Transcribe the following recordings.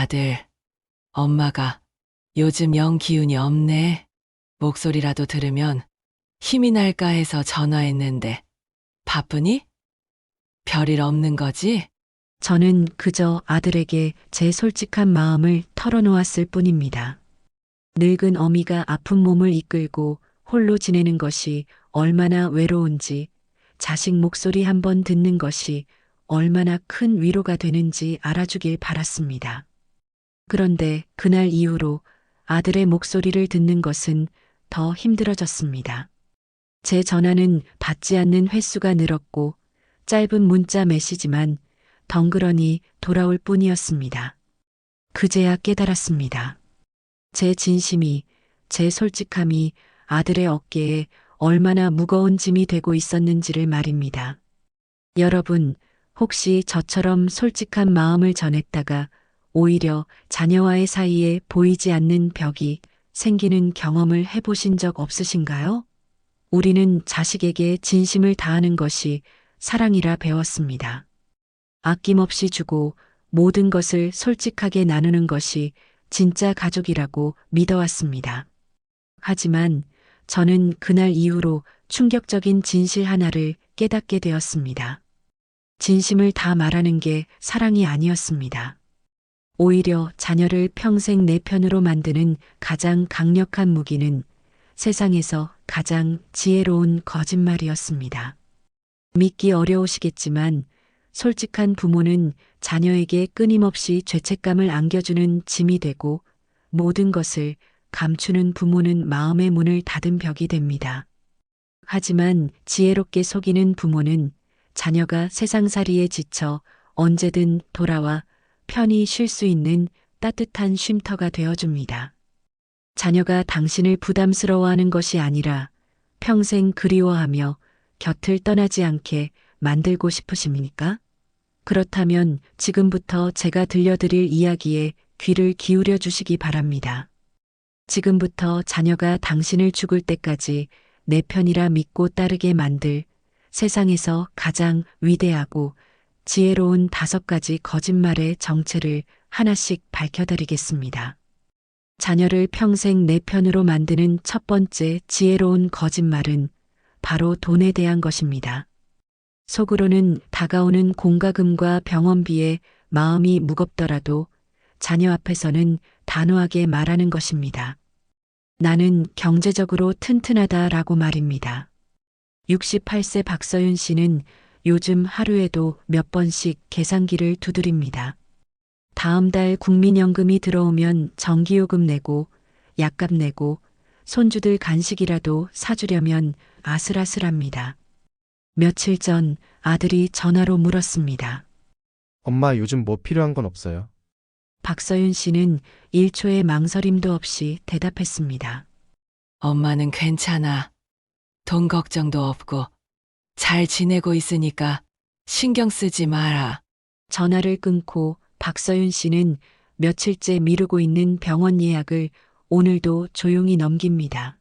아들, 엄마가 요즘 영 기운이 없네. 목소리라도 들으면 힘이 날까 해서 전화했는데 바쁘니? 별일 없는 거지? 저는 그저 아들에게 제 솔직한 마음을 털어놓았을 뿐입니다. 늙은 어미가 아픈 몸을 이끌고 홀로 지내는 것이 얼마나 외로운지, 자식 목소리 한번 듣는 것이 얼마나 큰 위로가 되는지 알아주길 바랐습니다. 그런데 그날 이후로 아들의 목소리를 듣는 것은 더 힘들어졌습니다. 제 전화는 받지 않는 횟수가 늘었고 짧은 문자 메시지만 덩그러니 돌아올 뿐이었습니다. 그제야 깨달았습니다. 제 진심이, 제 솔직함이 아들의 어깨에 얼마나 무거운 짐이 되고 있었는지를 말입니다. 여러분, 혹시 저처럼 솔직한 마음을 전했다가 오히려 자녀와의 사이에 보이지 않는 벽이 생기는 경험을 해보신 적 없으신가요? 우리는 자식에게 진심을 다하는 것이 사랑이라 배웠습니다. 아낌없이 주고 모든 것을 솔직하게 나누는 것이 진짜 가족이라고 믿어왔습니다. 하지만 저는 그날 이후로 충격적인 진실 하나를 깨닫게 되었습니다. 진심을 다 말하는 게 사랑이 아니었습니다. 오히려 자녀를 평생 내 편으로 만드는 가장 강력한 무기는 세상에서 가장 지혜로운 거짓말이었습니다. 믿기 어려우시겠지만 솔직한 부모는 자녀에게 끊임없이 죄책감을 안겨주는 짐이 되고 모든 것을 감추는 부모는 마음의 문을 닫은 벽이 됩니다. 하지만 지혜롭게 속이는 부모는 자녀가 세상살이에 지쳐 언제든 돌아와 편히 쉴 수 있는 따뜻한 쉼터가 되어줍니다. 자녀가 당신을 부담스러워하는 것이 아니라 평생 그리워하며 곁을 떠나지 않게 만들고 싶으십니까? 그렇다면 지금부터 제가 들려드릴 이야기에 귀를 기울여 주시기 바랍니다. 지금부터 자녀가 당신을 죽을 때까지 내 편이라 믿고 따르게 만들 세상에서 가장 위대하고 지혜로운 5가지 거짓말의 정체를 하나씩 밝혀드리겠습니다. 자녀를 평생 내 편으로 만드는 첫 번째 지혜로운 거짓말은 바로 돈에 대한 것입니다. 속으로는 다가오는 공과금과 병원비에 마음이 무겁더라도 자녀 앞에서는 단호하게 말하는 것입니다. 나는 경제적으로 튼튼하다라고 말입니다. 68세 박서윤 씨는 요즘 하루에도 몇 번씩 계산기를 두드립니다. 다음 달 국민연금이 들어오면 전기요금 내고 약값 내고 손주들 간식이라도 사주려면 아슬아슬합니다. 며칠 전 아들이 전화로 물었습니다. 엄마 요즘 뭐 필요한 건 없어요? 박서윤 씨는 1초의 망설임도 없이 대답했습니다. 엄마는 괜찮아. 돈 걱정도 없고 잘 지내고 있으니까 신경 쓰지 마라. 전화를 끊고 박서윤 씨는 며칠째 미루고 있는 병원 예약을 오늘도 조용히 넘깁니다.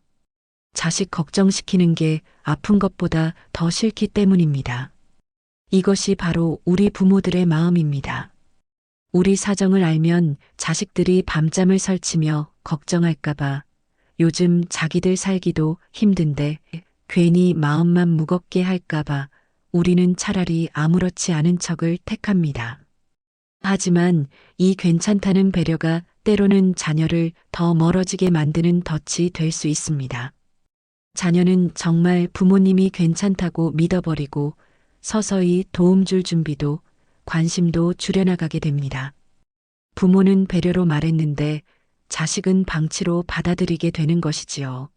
자식 걱정시키는 게 아픈 것보다 더 싫기 때문입니다. 이것이 바로 우리 부모들의 마음입니다. 우리 사정을 알면 자식들이 밤잠을 설치며 걱정할까봐 요즘 자기들 살기도 힘든데 괜히 마음만 무겁게 할까봐 우리는 차라리 아무렇지 않은 척을 택합니다. 하지만 이 괜찮다는 배려가 때로는 자녀를 더 멀어지게 만드는 덫이 될 수 있습니다. 자녀는 정말 부모님이 괜찮다고 믿어버리고 서서히 도움 줄 준비도 관심도 줄여나가게 됩니다. 부모는 배려로 말했는데 자식은 방치로 받아들이게 되는 것이지요.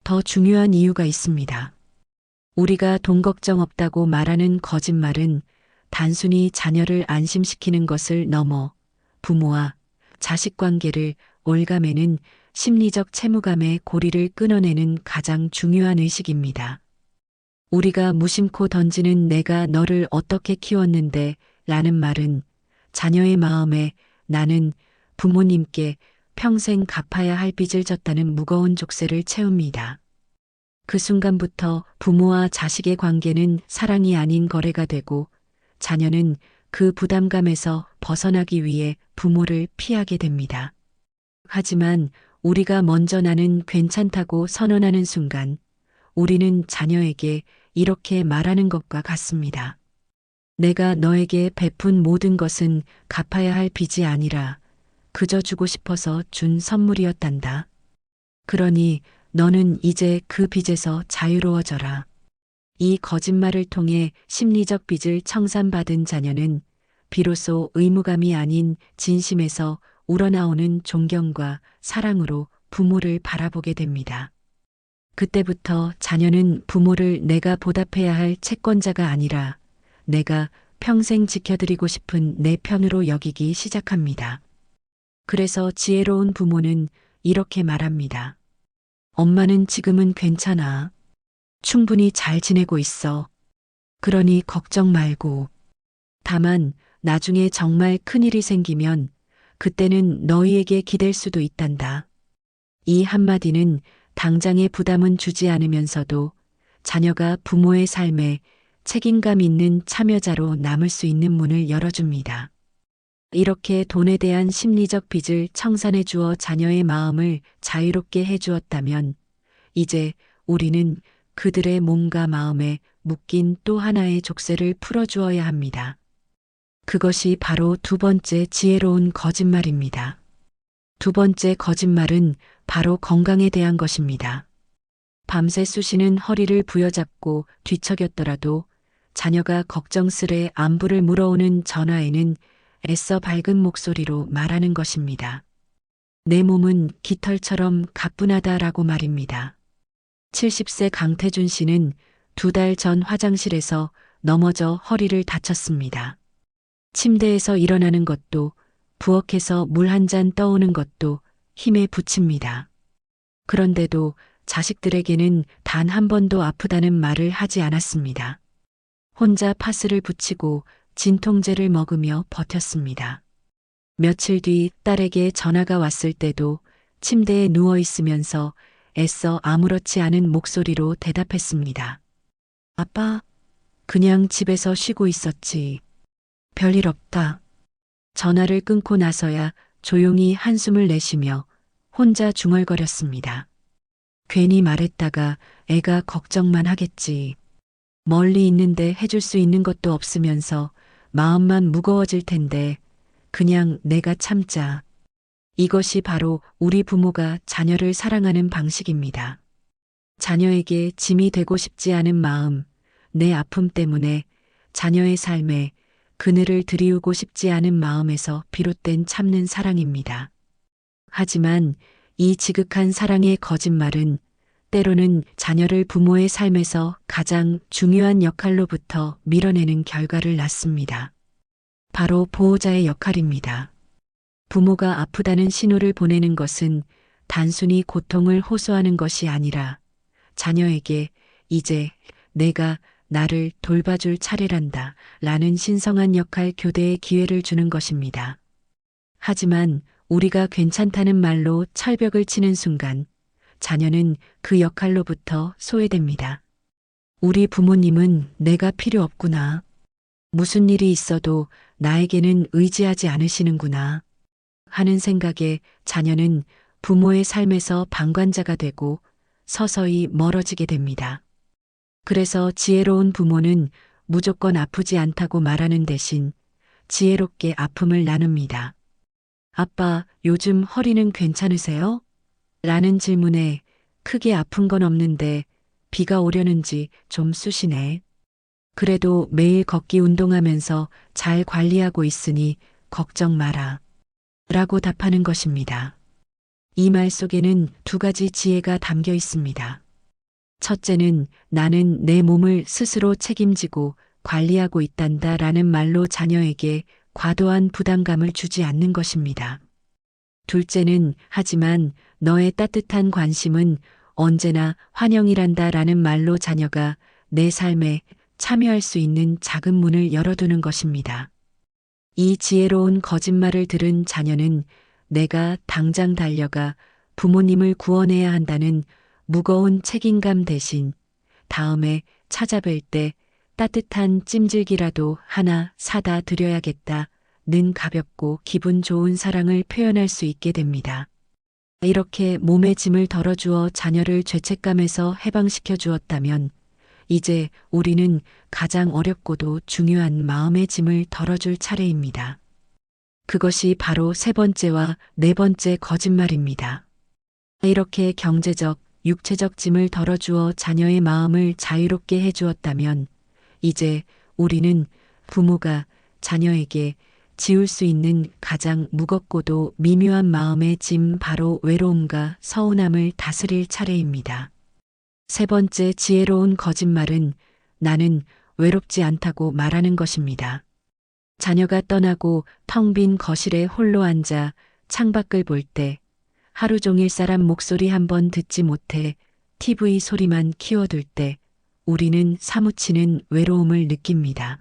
더 중요한 이유가 있습니다. 우리가 돈 걱정 없다고 말하는 거짓말은 단순히 자녀를 안심시키는 것을 넘어 부모와 자식 관계를 올가매는 심리적 채무감의 고리를 끊어내는 가장 중요한 의식입니다. 우리가 무심코 던지는 내가 너를 어떻게 키웠는데 라는 말은 자녀의 마음에 나는 부모님께 평생 갚아야 할 빚을 졌다는 무거운 족쇄를 채웁니다. 그 순간부터 부모와 자식의 관계는 사랑이 아닌 거래가 되고 자녀는 그 부담감에서 벗어나기 위해 부모를 피하게 됩니다. 하지만 우리가 먼저 나는 괜찮다고 선언하는 순간 우리는 자녀에게 이렇게 말하는 것과 같습니다. 내가 너에게 베푼 모든 것은 갚아야 할 빚이 아니라 그저 주고 싶어서 준 선물이었단다. 그러니 너는 이제 그 빚에서 자유로워져라. 이 거짓말을 통해 심리적 빚을 청산받은 자녀는 비로소 의무감이 아닌 진심에서 우러나오는 존경과 사랑으로 부모를 바라보게 됩니다. 그때부터 자녀는 부모를 내가 보답해야 할 채권자가 아니라 내가 평생 지켜드리고 싶은 내 편으로 여기기 시작합니다. 그래서 지혜로운 부모는 이렇게 말합니다. 엄마는 지금은 괜찮아. 충분히 잘 지내고 있어. 그러니 걱정 말고. 다만 나중에 정말 큰일이 생기면 그때는 너희에게 기댈 수도 있단다. 이 한마디는 당장의 부담은 주지 않으면서도 자녀가 부모의 삶에 책임감 있는 참여자로 남을 수 있는 문을 열어줍니다. 이렇게 돈에 대한 심리적 빚을 청산해 주어 자녀의 마음을 자유롭게 해 주었다면 이제 우리는 그들의 몸과 마음에 묶인 또 하나의 족쇄를 풀어 주어야 합니다. 그것이 바로 두 번째 지혜로운 거짓말입니다. 두 번째 거짓말은 바로 건강에 대한 것입니다. 밤새 쑤시는 허리를 부여잡고 뒤척였더라도 자녀가 걱정스레 안부를 물어오는 전화에는 애써 밝은 목소리로 말하는 것입니다. 내 몸은 깃털처럼 가뿐하다라고 말입니다. 70세 강태준 씨는 2달 전 화장실에서 넘어져 허리를 다쳤습니다. 침대에서 일어나는 것도 부엌에서 물 한 잔 떠오는 것도 힘에 부칩니다. 그런데도 자식들에게는 단 한 번도 아프다는 말을 하지 않았습니다. 혼자 파스를 붙이고 진통제를 먹으며 버텼습니다. 며칠 뒤 딸에게 전화가 왔을 때도 침대에 누워 있으면서 애써 아무렇지 않은 목소리로 대답했습니다. 아빠, 그냥 집에서 쉬고 있었지. 별일 없다. 전화를 끊고 나서야 조용히 한숨을 내쉬며 혼자 중얼거렸습니다. 괜히 말했다가 애가 걱정만 하겠지. 멀리 있는데 해줄 수 있는 것도 없으면서 마음만 무거워질 텐데 그냥 내가 참자. 이것이 바로 우리 부모가 자녀를 사랑하는 방식입니다. 자녀에게 짐이 되고 싶지 않은 마음, 내 아픔 때문에 자녀의 삶에 그늘을 드리우고 싶지 않은 마음에서 비롯된 참는 사랑입니다. 하지만 이 지극한 사랑의 거짓말은 때로는 자녀를 부모의 삶에서 가장 중요한 역할로부터 밀어내는 결과를 낳습니다. 바로 보호자의 역할입니다. 부모가 아프다는 신호를 보내는 것은 단순히 고통을 호소하는 것이 아니라 자녀에게 이제 내가 나를 돌봐줄 차례란다 라는 신성한 역할 교대의 기회를 주는 것입니다. 하지만 우리가 괜찮다는 말로 철벽을 치는 순간 자녀는 그 역할로부터 소외됩니다. 우리 부모님은 내가 필요 없구나. 무슨 일이 있어도 나에게는 의지하지 않으시는구나. 하는 생각에 자녀는 부모의 삶에서 방관자가 되고 서서히 멀어지게 됩니다. 그래서 지혜로운 부모는 무조건 아프지 않다고 말하는 대신 지혜롭게 아픔을 나눕니다. 아빠, 요즘 허리는 괜찮으세요? 라는 질문에 크게 아픈 건 없는데 비가 오려는지 좀 쑤시네. 그래도 매일 걷기 운동하면서 잘 관리하고 있으니 걱정 마라. 라고 답하는 것입니다. 이 말 속에는 두 가지 지혜가 담겨 있습니다. 첫째는 나는 내 몸을 스스로 책임지고 관리하고 있단다 라는 말로 자녀에게 과도한 부담감을 주지 않는 것입니다. 둘째는 하지만 너의 따뜻한 관심은 언제나 환영이란다 라는 말로 자녀가 내 삶에 참여할 수 있는 작은 문을 열어두는 것입니다. 이 지혜로운 거짓말을 들은 자녀는 내가 당장 달려가 부모님을 구원해야 한다는 무거운 책임감 대신 다음에 찾아뵐 때 따뜻한 찜질기라도 하나 사다 드려야겠다 는 가볍고 기분 좋은 사랑을 표현할 수 있게 됩니다. 이렇게 몸의 짐을 덜어주어 자녀를 죄책감에서 해방시켜 주었다면 이제 우리는 가장 어렵고도 중요한 마음의 짐을 덜어줄 차례입니다. 그것이 바로 세 번째와 네 번째 거짓말입니다. 이렇게 경제적, 육체적 짐을 덜어주어 자녀의 마음을 자유롭게 해주었다면 이제 우리는 부모가 자녀에게 지울 수 있는 가장 무겁고도 미묘한 마음의 짐 바로 외로움과 서운함을 다스릴 차례입니다. 세 번째 지혜로운 거짓말은 나는 외롭지 않다고 말하는 것입니다. 자녀가 떠나고 텅 빈 거실에 홀로 앉아 창밖을 볼 때 하루 종일 사람 목소리 한번 듣지 못해 TV 소리만 키워둘 때 우리는 사무치는 외로움을 느낍니다.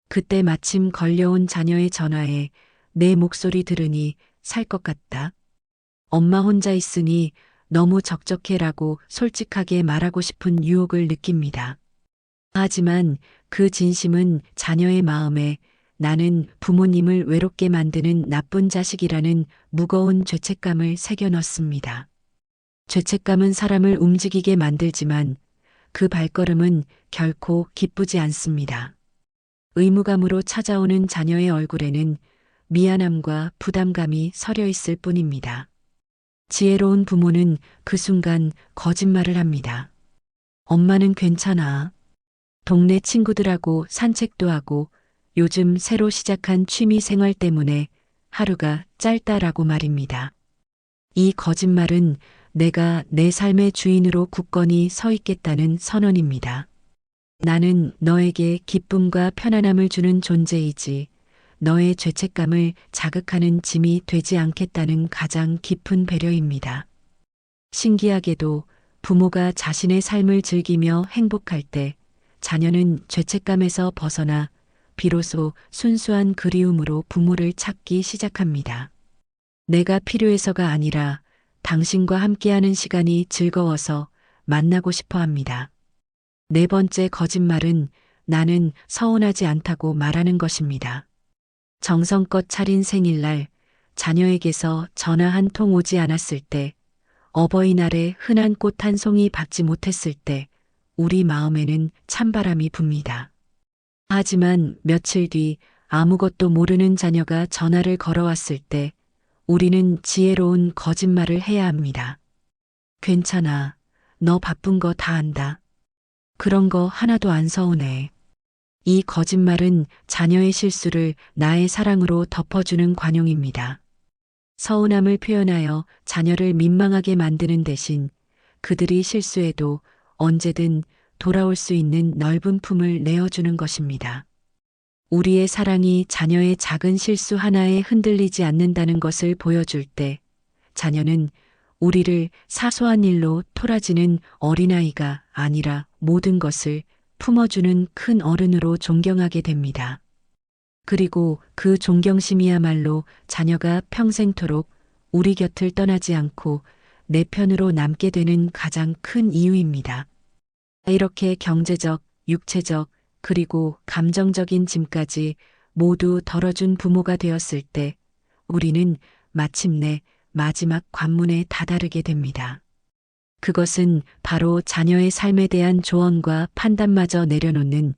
그때 마침 걸려온 자녀의 전화에 내 목소리 들으니 살 것 같다. 엄마 혼자 있으니 너무 적적해라고 솔직하게 말하고 싶은 유혹을 느낍니다. 하지만 그 진심은 자녀의 마음에 나는 부모님을 외롭게 만드는 나쁜 자식이라는 무거운 죄책감을 새겨 넣습니다. 죄책감은 사람을 움직이게 만들지만 그 발걸음은 결코 기쁘지 않습니다. 의무감으로 찾아오는 자녀의 얼굴에는 미안함과 부담감이 서려 있을 뿐입니다. 지혜로운 부모는 그 순간 거짓말을 합니다. 엄마는 괜찮아. 동네 친구들하고 산책도 하고 요즘 새로 시작한 취미 생활 때문에 하루가 짧다라고 말입니다. 이 거짓말은 내가 내 삶의 주인으로 굳건히 서 있겠다는 선언입니다. 나는 너에게 기쁨과 편안함을 주는 존재이지 너의 죄책감을 자극하는 짐이 되지 않겠다는 가장 깊은 배려입니다. 신기하게도 부모가 자신의 삶을 즐기며 행복할 때 자녀는 죄책감에서 벗어나 비로소 순수한 그리움으로 부모를 찾기 시작합니다. 내가 필요해서가 아니라 당신과 함께하는 시간이 즐거워서 만나고 싶어 합니다. 네 번째 거짓말은 나는 서운하지 않다고 말하는 것입니다. 정성껏 차린 생일날 자녀에게서 전화 한 통 오지 않았을 때, 어버이날에 흔한 꽃 한 송이 받지 못했을 때 우리 마음에는 찬바람이 붑니다. 하지만 며칠 뒤 아무것도 모르는 자녀가 전화를 걸어왔을 때 우리는 지혜로운 거짓말을 해야 합니다. 괜찮아. 너 바쁜 거 다 안다. 그런 거 하나도 안 서운해. 이 거짓말은 자녀의 실수를 나의 사랑으로 덮어주는 관용입니다. 서운함을 표현하여 자녀를 민망하게 만드는 대신 그들이 실수해도 언제든 돌아올 수 있는 넓은 품을 내어주는 것입니다. 우리의 사랑이 자녀의 작은 실수 하나에 흔들리지 않는다는 것을 보여줄 때 자녀는 우리를 사소한 일로 토라지는 어린아이가 아니라 모든 것을 품어주는 큰 어른으로 존경하게 됩니다. 그리고 그 존경심이야말로 자녀가 평생토록 우리 곁을 떠나지 않고 내 편으로 남게 되는 가장 큰 이유입니다. 이렇게 경제적, 육체적, 그리고 감정적인 짐까지 모두 덜어준 부모가 되었을 때 우리는 마침내 마지막 관문에 다다르게 됩니다. 그것은 바로 자녀의 삶에 대한 조언과 판단마저 내려놓는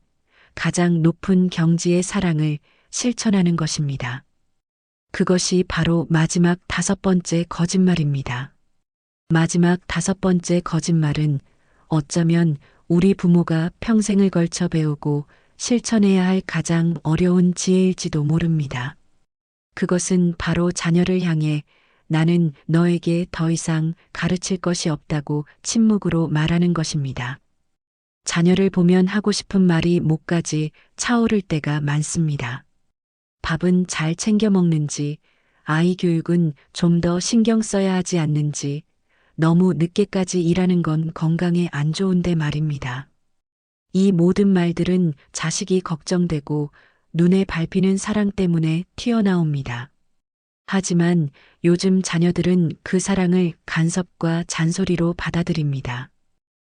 가장 높은 경지의 사랑을 실천하는 것입니다. 그것이 바로 마지막 다섯 번째 거짓말입니다. 마지막 다섯 번째 거짓말은 어쩌면 우리 부모가 평생을 걸쳐 배우고 실천해야 할 가장 어려운 지혜일지도 모릅니다. 그것은 바로 자녀를 향해 나는 너에게 더 이상 가르칠 것이 없다고 침묵으로 말하는 것입니다. 자녀를 보면 하고 싶은 말이 목까지 차오를 때가 많습니다. 밥은 잘 챙겨 먹는지, 아이 교육은 좀 더 신경 써야 하지 않는지, 너무 늦게까지 일하는 건 건강에 안 좋은데 말입니다. 이 모든 말들은 자식이 걱정되고 눈에 밟히는 사랑 때문에 튀어나옵니다. 하지만 요즘 자녀들은 그 사랑을 간섭과 잔소리로 받아들입니다.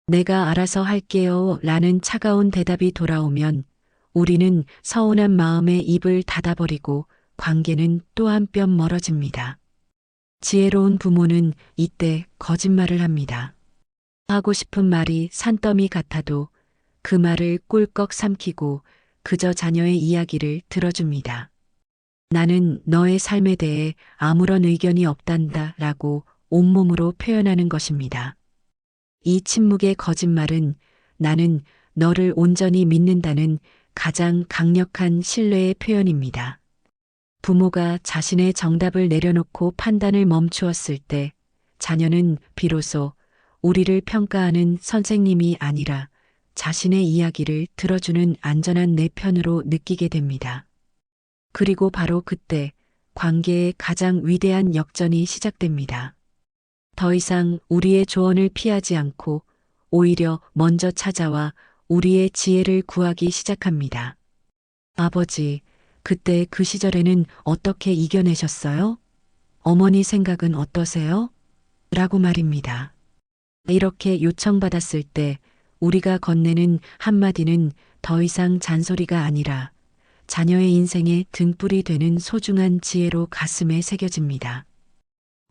내가 알아서 할게요 라는 차가운 대답이 돌아오면 우리는 서운한 마음에 입을 닫아버리고 관계는 또 한 뼘 멀어집니다. 지혜로운 부모는 이때 거짓말을 합니다. 하고 싶은 말이 산더미 같아도 그 말을 꿀꺽 삼키고 그저 자녀의 이야기를 들어줍니다. 나는 너의 삶에 대해 아무런 의견이 없단다 라고 온몸으로 표현하는 것입니다. 이 침묵의 거짓말은 나는 너를 온전히 믿는다는 가장 강력한 신뢰의 표현입니다. 부모가 자신의 정답을 내려놓고 판단을 멈추었을 때 자녀는 비로소 우리를 평가하는 선생님이 아니라 자신의 이야기를 들어주는 안전한 내 편으로 느끼게 됩니다. 그리고 바로 그때 관계의 가장 위대한 역전이 시작됩니다. 더 이상 우리의 조언을 피하지 않고 오히려 먼저 찾아와 우리의 지혜를 구하기 시작합니다. 아버지, 그때 그 시절에는 어떻게 이겨내셨어요? 어머니 생각은 어떠세요? 라고 말입니다. 이렇게 요청받았을 때 우리가 건네는 한마디는 더 이상 잔소리가 아니라 자녀의 인생의 등불이 되는 소중한 지혜로 가슴에 새겨집니다.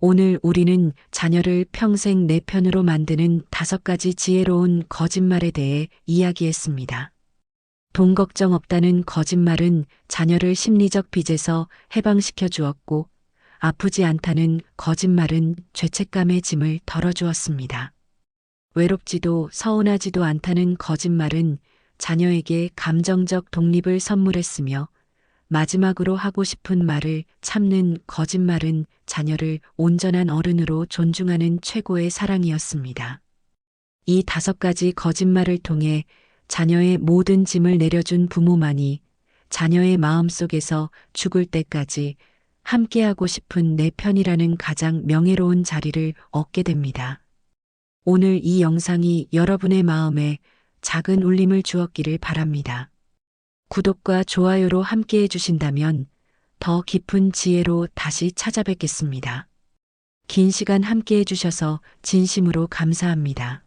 오늘 우리는 자녀를 평생 내 편으로 만드는 5가지 지혜로운 거짓말에 대해 이야기했습니다. 돈 걱정 없다는 거짓말은 자녀를 심리적 빚에서 해방시켜 주었고, 아프지 않다는 거짓말은 죄책감의 짐을 덜어주었습니다. 외롭지도 서운하지도 않다는 거짓말은 자녀에게 감정적 독립을 선물했으며, 마지막으로 하고 싶은 말을 참는 거짓말은 자녀를 온전한 어른으로 존중하는 최고의 사랑이었습니다. 이 5가지 거짓말을 통해 자녀의 모든 짐을 내려준 부모만이 자녀의 마음속에서 죽을 때까지 함께하고 싶은 내 편이라는 가장 명예로운 자리를 얻게 됩니다. 오늘 이 영상이 여러분의 마음에 작은 울림을 주었기를 바랍니다. 구독과 좋아요로 함께해 주신다면 더 깊은 지혜로 다시 찾아뵙겠습니다. 긴 시간 함께해 주셔서 진심으로 감사합니다.